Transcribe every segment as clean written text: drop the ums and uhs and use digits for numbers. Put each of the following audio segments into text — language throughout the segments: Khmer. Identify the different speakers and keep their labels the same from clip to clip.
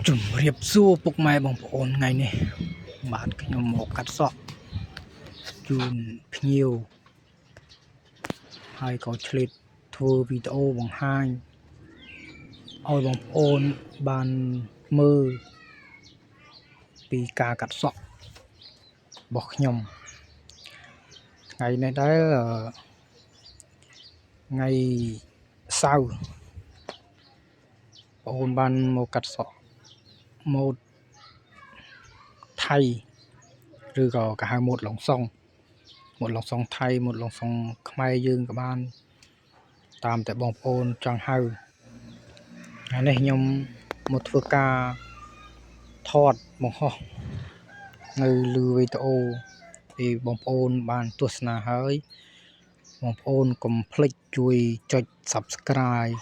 Speaker 1: จุ่มเรียบสู้ปุกไม้บองโอนไงเนี่ยบาดขยมหมกกัดซอกจูนพิวให้เขาฉลิดทัววิดีโอบางไฮเอาบองโอนบานมือปีกากัดซอกบอกขยมไงในได้ไงเศร้าโอนบานหมกกัดซอกหมดไทยหรือก็cả hai một lòng song Thái một lòng song Khmer dương các bạn tam tại bong ôn chẳng hay ngày nay nhom một phước ca thọt bong ho người lưu video thì bong ôn bàn tuột na hơi bong ôn complete chui cho subscribe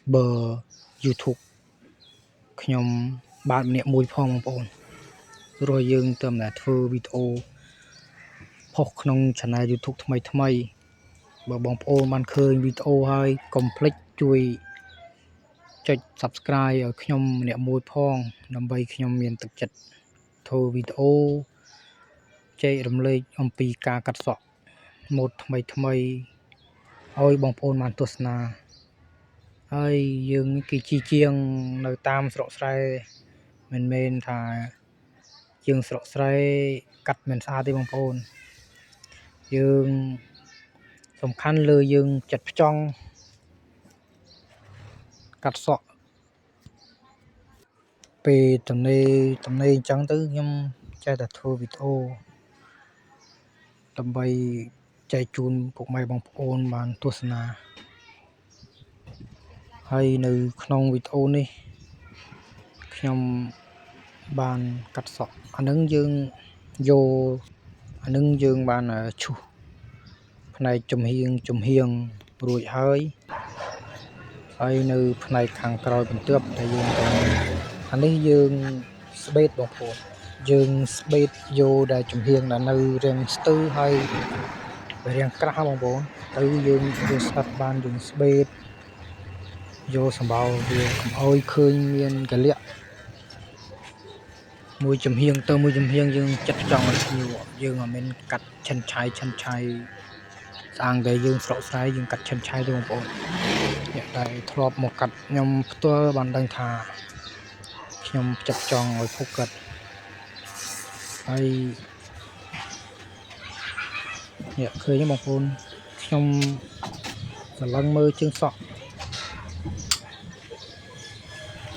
Speaker 1: bờ YouTube nhom bạn niệm mùi phong bong ôn rồi dương tầm là thưa videoพกขนมชนะยูทูบทำไมบางโอนมันเคยวิดีโอให้คอมพลีทช่วยจด subscribe ขยมเนี่ยมวยพองนำใบขยมเมียนตึกจัดโทรวิดีโอใจรำเลยอมปีกากัดสอกหมดทำไมเอาบางโอนมันตัวสนาไอ้ยังกี่จีเจียงในตามสระไซเมนถ่ายยังสระไซกัดเมนซาที่บางโอนយើងសំខាន់លើយើងចិត្តផ្ចង់កាត់សក់ពេលតំណេអញ្ចឹងទៅខ្ញុំចេះតែធ្វើវីដេអូដើម្បីចែកជូនពុកម៉ែបងប្អូនបានទស្សនាហើយនៅក្នុងវីដេអូនេះខ្ញុំបានកាត់សក់អានឹងយើងយកអានឹងយើងបានឈូសផ្នែកចំហៀងរួចហើយនៅផ្នែកខាងក្រោយបន្ទាប់ដែលយើងអានេះយើងស្បេតបងប្អូនយើងស្បេតយកដែលចំហៀងដែលនៅរាងស្ទើហើយរាងក្រាស់បងប្អូនទៅយើងស្ដាប់បានយើងស្បេតយកសម្បោវាកុំឲ្យឃើញមានកលៈមួយចំហៀងទៅមួយចំហៀងយើងចិត្តចង់ឲ្យភ្ញៀវយើងមិនមែនកាត់ឆិនឆៃស្អាងតែយើងស្រកស្រ័យយើងកាត់ឆិនឆៃទៅបងប្អូនអ្នកដែលធ្លាប់មកកាត់ខ្ញុំផ្ទាល់បានដឹងថាខ្ញុំចិត្តចង់ឲ្យភុកកាត់ហើយអ្នកឃើញបងប្អូនខ្ញុំសម្លឹងមើលជើងសក់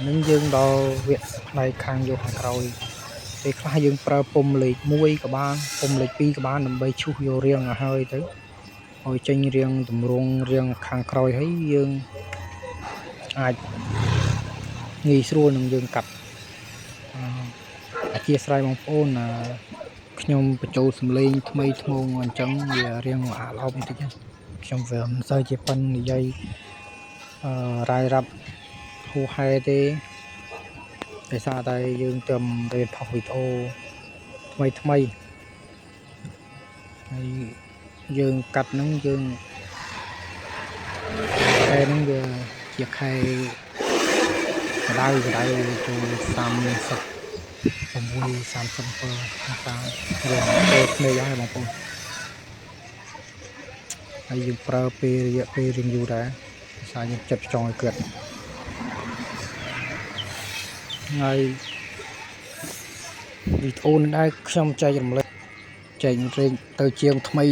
Speaker 1: នឹងយើងដល់វគ្គផ្នែកខាងយកខាងក្រោយពេលខ្លះយើងប្រើពុំលេខ1ក៏បានពុំលេខ2ក៏បានដើម្បីឈូសយករាងឲ្យហើយទៅឲ្យចេញរាងតម្រង់រាងខាងក្រោយហើយយើងអាចងាយស្រួលនឹងយើងកាត់អធិស្ឋានបងប្អូនខ្ញុំបញ្ចូលសំឡេងថ្មីថ្មោងអញ្ចឹងវារៀងអាឡោបន្តិចខ្ញុំវាមិនសូវជាប៉ិននិយាយរាយរាប់ហួហែទេដោយសារតែយើងទៅរៀនផុសវីដេអូថ្មីហើយយើងកាត់ហ្នឹងយើងខែហ្នឹងវាជាខែក្តៅចូល36 37តាមរឿងពេលគ្នាយ៉ាងបងប្អូនហើយយើងប្រើពេលរយៈពេលរៀងយូរដែរភាសាយើងចិត្តចង់ឲ្យគាត់ហើយវីដេអូនេះដែរខ្ញុំចែករំលែកចែករំលែកទៅជាងថ្មី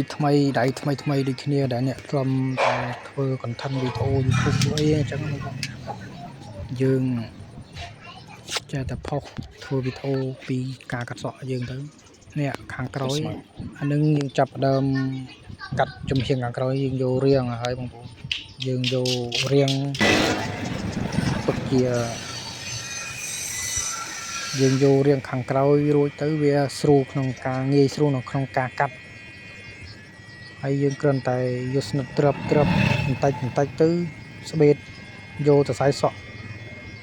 Speaker 1: ដៃថ្មីដូចគ្នាដែលអ្នកក្រុមតែធ្វើ content វីដេអូ YouTube អីអញ្ចឹងយើងចេះតែផុសធ្វើវីដេអូពីការកាត់សក់យើងទៅនេះខាងក្រោយអានឹងយើងចាប់ដើមកាត់ចំហៀងខាងក្រោយយើងយករាងហើយបងប្អូនយើងយករាងទុកជាយើងយករាងខាងក្រោយរួចទៅវាស្រួលក្នុងការងាយស្រួលនៅក្នុងការកាត់ហើយយើងគ្រាន់តែយកស្និតត្រឹបបន្តិចទៅស្បេតយកសរសៃសក់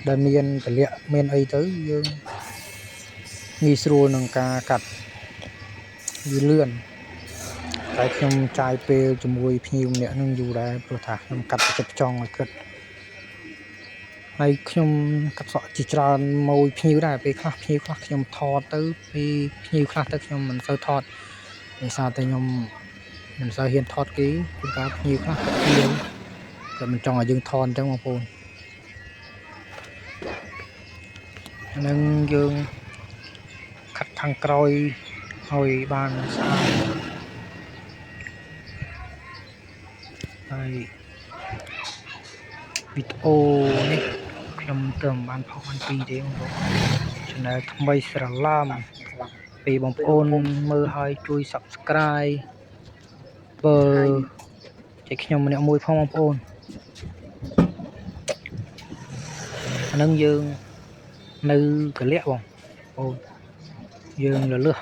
Speaker 1: ដែលមានកលៈមានអីទៅយើងងាយស្រួលក្នុងការកាត់វាលឿនតែខ្ញុំចាយពេលជាមួយភ្ញៀវម្នាក់នឹងយូរដែរព្រោះថាខ្ញុំកាត់ចិត្តចង់ឲ្យគិតហ ហើយខ្ញុំកាត់សក់ជាច្រើនមួយភ្ញៀវដែរពេលខ្លះភ្ញៀវខ្លះខ្ញុំថតទៅពេលភ្ញៀវខ្លះទៅខ្ញុំមិនសូវថតដោយសារតែខ្ញុំមិនសូវហ៊ានថតគេព្រោះការភ្ញៀវខ្លះគាត់ភ្ញៀវគាត់មិនចង់ឲ្យយើងថតអញ្ចឹងបងប្អូនហ្នឹងយើងខាត់ខាងក្រោយឲ្យបានស្អាតហើយវីដេអូនេះខ្ញុំទៅមិនបានផុសបានពីរទេបងប្អូន Channel ថ្មីស្រឡំពេលបងប្អូនមើលហើយជួយ Subscribe បើចែកខ្ញុំម្នាក់មួយផងបងប្អូនអានឹងយើងនៅកលៈបងប្អូនយើងលលឹះ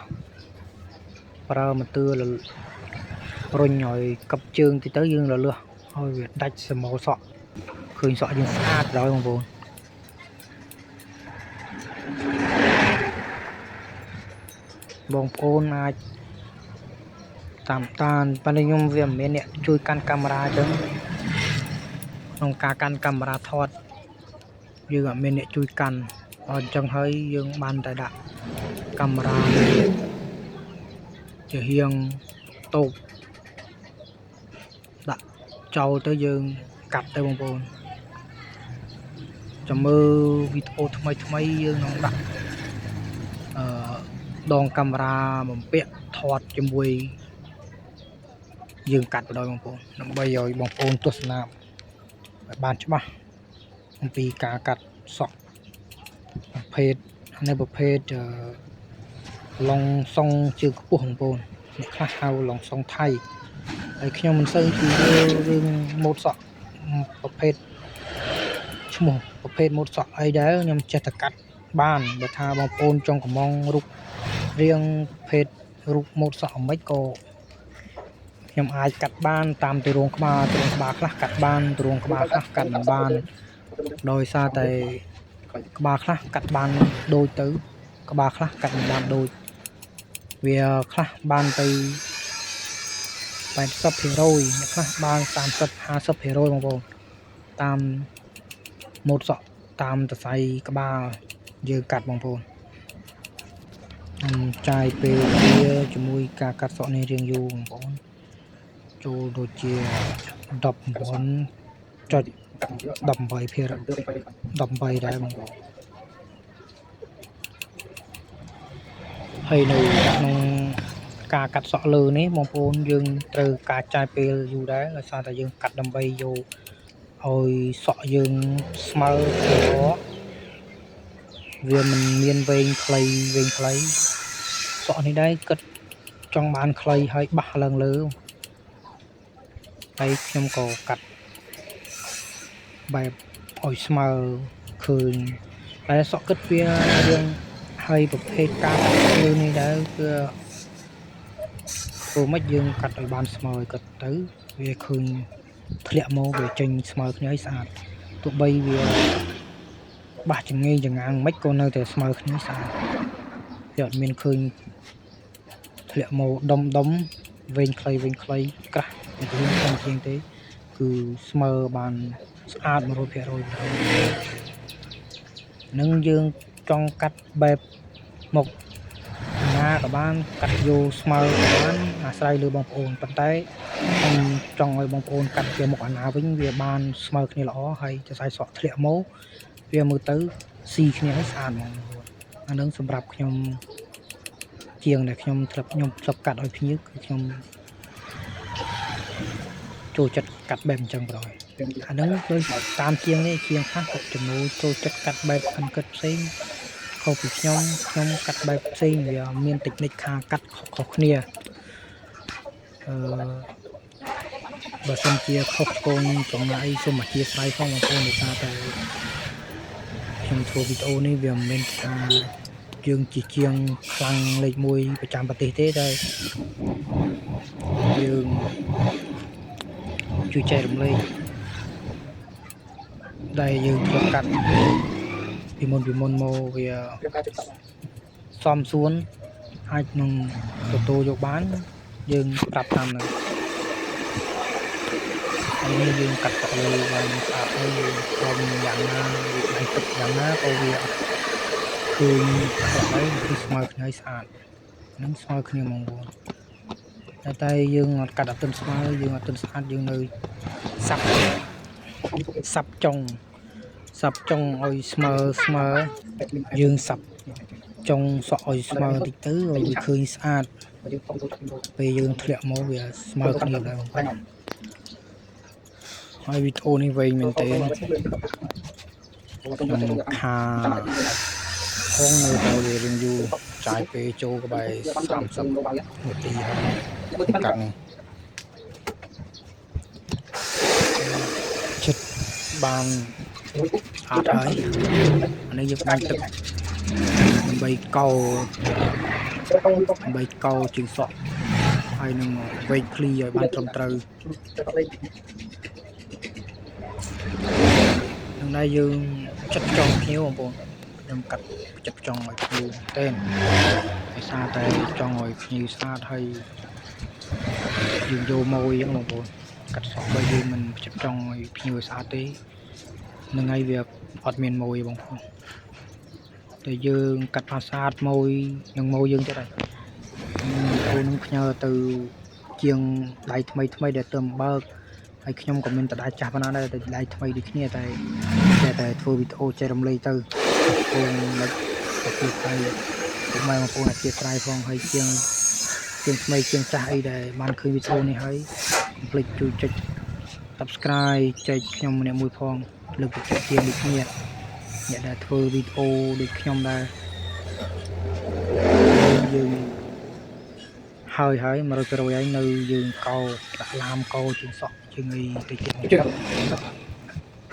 Speaker 1: ប្រើម៉ូទ័ររុញឲ្យកັບជើងទីទៅយើងលលឹះឲ្យវាដាច់សមោលសក់ឃើញសក់យើងស្អាតដល់បងប្អូនបងប្អូនអាចតាមតានប៉ុន្តែខ្ញុំវាមិនមានអ្នកជួយកាន់កាមេរ៉ាអញ្ចឹងក្នុងការកាន់កាមេរ៉ាថតយើងអត់មានអ្នកជួយកាន់អញ្ចឹងហើយយើងបានតែដាក់កាមេរ៉ាជារៀងតូបដាក់ចោលទៅយើងកាត់ទៅបងប្អូនចាំមើលវីដេអូថ្មីយើងនឹងដាក់ដងកាមេរ៉ាបំពាក់ថតជាមួយយើងកាត់បណ្ដោយបងប្អូនដើម្បីឲ្យបងប្អូនទស្សនាបានច្បាស់អំពីការកាត់សក់ប្រភេទឡុងសុងជើងខ្ពស់បងប្អូនអ្នកខ្លះហៅឡុងសុងថៃហើយខ្ញុំមិនសូវជឿរឿងម៉ូដសក់ប្រភេទឈ្មោះប្រភេទម៉ូដសក់អីដែរខ្ញុំចេះតែកាត់បានបើថាបងប្អូនចង់កំងរូបរាងប្រភេទរូបម៉ូដសក់អ្មិចក៏ខ្ញុំអាចកាត់បានតាមទម្រង់ក្បាលខ្លះកាត់បានទម្រង់ក្បាលខ្លះកាត់មិនបានដោយសារតែក្បាលខ្លះកាត់បានដូចទៅក្បាលខ្លះកាត់មិនបានដូចវាខ្លះបានទៅ80% អ្នកខ្លះបាន30-50% បងប្អូនតាមម៉ូដសក់តាមសរសៃក្បាលយើងកាត់បងប្អូនចាយពេលវាជាមួយការកាត់សក់នេះរៀងយូរបងប្អូនចូលដូចជា 19.18% ដែរបងប្អូនហើយនៅក្នុងការកាត់សក់លើនេះបងប្អូនយើងត្រូវការចាយពេលយូរដែរដោយសារតែយើងកាត់ដើម្បីយកឲ្យសក់យើងស្មើល្អវាមិនមានវែងខ្លីសក់នេះដែរគិតចង់បានខ្លីហើយបះឡើងលើហើយខ្ញុំក៏កាត់បែបឲ្យស្មើឃើញតែសក់គិតវារឿងហើយប្រភេទការកាត់លើនេះដែរគឺព្រោះមិនយើងកាត់ឲ្យបានស្មើឲ្យកាត់ទៅវាឃើញធ្លាក់មកវាចេញស្មើគ្នាឲ្យស្អាតទោះបីវាបាសចងាងមិនក៏នៅតែស្មើគ្នាស្អាតវាអត់មានឃើញធ្លាក់មកដុំវែងខ្លីក្រាស់តែរឿងធំជាងទេគឺស្មើបានស្អាត 100% នឹងយើងចង់កាត់បែបមកណាក៏បានកាត់យកស្មើក៏បានអាស្រ័យលើបងប្អូនប៉ុន្តែខ្ញុំចង់ឲ្យបងប្អូនកាត់ជាមុខអាណាវិញវាបានស្មើគ្នាល្អហើយសរសៃសក់ធ្លាក់មកវាមើលទៅស៊ីគ្នាឲ្យស្អាតហ្មងអានឹងសម្រាប់ខ្ញុំជាងដែលខ្ញុំធ្លាប់កាត់ឲ្យភ្ញៀវគឺខ្ញុំចូលចិត្តកាត់បែបអញ្ចឹងប្រហែលអានឹងដូចតាមជាងនេះជាងខ្លះគាត់ចំណូលចូលចិត្តកាត់បែបខិនគិតផ្សេងខុសពីខ្ញុំកាត់បែបផ្សេងវាមានតិចនិចខាកាត់ខុសគ្នាបើសិនជាខុសកូនចំណាយសូមអធិស្ឋានផងបងប្អូនដោយសារតែខ្ញុំធ្វើវីដេអូនេះវាមិនមែនថាយើងជាងខ្លាំងលេខ1ប្រចាំប្រទេសទេតែយើងជួយចែករំលែកដែលយើងធ្វើកាត់ពីមុនមកវាសមសួនអាចនឹងទទួលយកបានយើងប្រាប់តាមហ្នឹងអ នេះយើងកាត់សក់លើបានស្អាតហើយយើងក្រុមយ៉ាងណាវាដៃទឹកយ៉ាងណាក៏វាអត់ឃើញសក់ហើយគឺស្មើគ្នាស្អាតនឹងស្មើគ្នាហ្មងបងតែយើងអត់កាត់អត់ទាន់ស្មើយើងអត់ទាន់ស្អាតយើងនៅសាប់ចុងឲ្យស្មើយើងសាប់ចុងសក់ឲ្យស្មើតិចទៅឲ្យវាឃើញស្អាតពេលយើងធ្លាក់មកវាស្មើគ្នាដែរបងហើយវីដេអូនេះវែងមែនទេខ្ញុំខាផងនៅតែវារៀងយូរចាយពេលចូលក្បែរ30នាទីហើយកាត់នេះចិត្តបានអត់ហើយអានេះយើងបាញ់ទឹកដើម្បីកោជើងសក់ហើយនឹងវែកភ្លីឲ្យបានត្រឹមត្រូវនឹងដែរយើងចិត្តចង់ភ្ញៀវបងប្អូនខ្ញុំកាត់ចិត្តចង់ឲ្យភ្ញៀវតែដោយសារតែចង់ឲ្យភ្ញៀវស្អាតហើយយើងយកម៉ួយហ្នឹងបងប្អូនកាត់សក់បើយើងមិនចិត្តចង់ឲ្យភ្ញៀវស្អាតទេនឹងហើយវាអត់មានម៉ួយបងប្អូនតែយើងកាត់បានស្អាតម៉ួយនឹងម៉ួយយើងទៀតហើយអូននឹងផ្ញើទៅជាងដៃថ្មីដែលទៅបើកហើយខ្ញុំក៏មានតដៃចាស់ប៉ុណ្ណាដែរតែដៃថ្មីដូចគ្នាតែធ្វើវីដេអូចែករំលែកទៅបងប្អូនលេចទៅគឺហើយពុកម៉ែបងប្អូនអធិស្ឋានផងហើយជាងថ្មីជាងចាស់អីដែលបានឃើញវីដេអូនេះហើយកុំភ្លេចជួយចុច Subscribe ចែកខ្ញុំម្នាក់មួយផងលើកទឹកចិត្តជាងដូចគ្នាអ្នកដែលធ្វើវីដេអូដូចខ្ញុំដែរយើងហើយ100%ហើយនៅយើងកោដាក់ឡាមកោជាងសក់ជាងអីតិចទៀត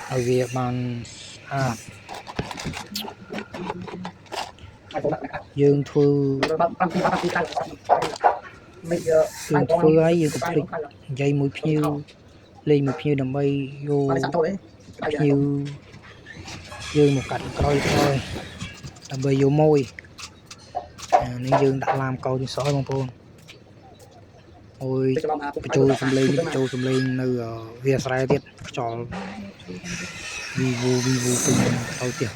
Speaker 1: ហើយវាបានស្អាតយើងធ្វើហើយយើងកុំភ្លេចនិយាយមួយភ្ញៀវលេងមួយភ្ញៀវដើម្បីយកភ្ញៀវយើងមកកាត់ក្រោយដើម្បីយកម៉ួយនេះយើងដាក់ឡាមកោជាងសក់បងប្អូនអូយបញ្ចូលសំឡេងនៅវាស្រែទៀតខ្យល់ Vivo ពេញទៅទៀត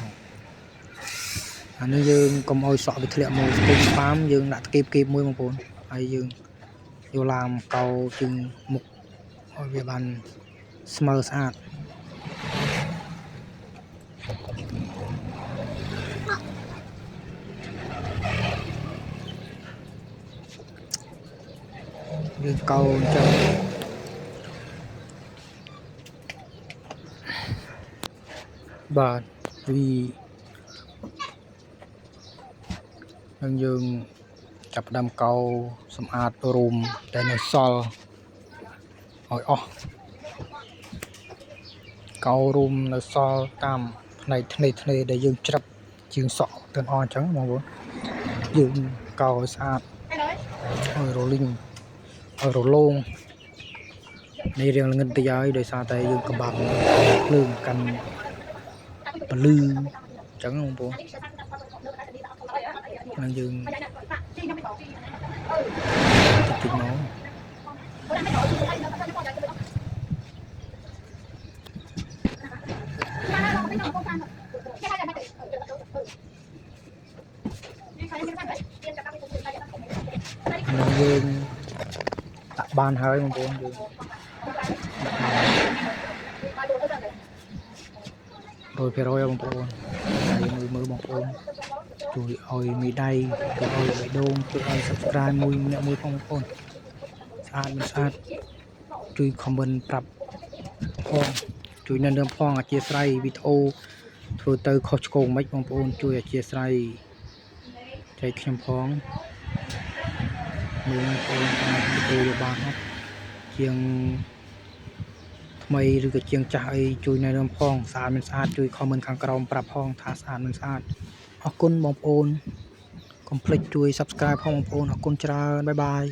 Speaker 1: អានេះយើងកុំឲ្យសក់វាធ្លាក់មកស្ពេចស្ប៉ាមយើងដាក់គៀបមួយបងប្អូនហើយយើងយកឡាមកោជើងមុខឲ្យវាបានស្មើស្អាតយើងកោអញ្ចឹងបាទនឹងយើងចាប់ផ្ដើមកោសម្អាតរូមដែលនៅសល់ឲ្យអស់កោរូមនៅសល់តាមផ្នែកធ្នេរដែលយើងច្រឹបជាងសក់ទាំងអស់អញ្ចឹងបងប្អូនយើងកោឲ្យស្អាតឲ្យរលីងឲ្យរលោងនេះរៀងល្ងិតតិចហើយដោយសារតែយើងកំបាំភ្លើងកាន់ពលឺអញ្ចឹងបងប្អូននឹងយើងតិចមកយើងដាក់បានហើយបងប្អូនយើង100%បងប្អូនហើយមើលបងប្អូនជួយឲ្យមេដៃជួយឲ្យបេះដូងជួយឲ្យ Subscribe មួយម្នាក់មួយផងបងប្អូនស្អាតមិនស្អាតជួយ comment ប្រាប់ផងជួយនៅនឹងផងអធិស្ឋានវីដេអូធ្វើទៅខុសឆ្គងមិនបងប្អូនជួយអធិស្ឋានចែកខ្ញុំផងមើលបងប្អូនអាចវីដេអូបានអត់ជាងថ្មីឬក៏ជាងចាស់អីជួយនៅនឹងផងស្អាតមិនស្អាតជួយ comment ខាងក្រោមប្រាប់ផងថាស្អាតមិនស្អាតអរគុណបងប្អូនកុំភ្លេចជួយ Subscribe ផងបងប្អូនអរគុណច្រើនបាយបាយ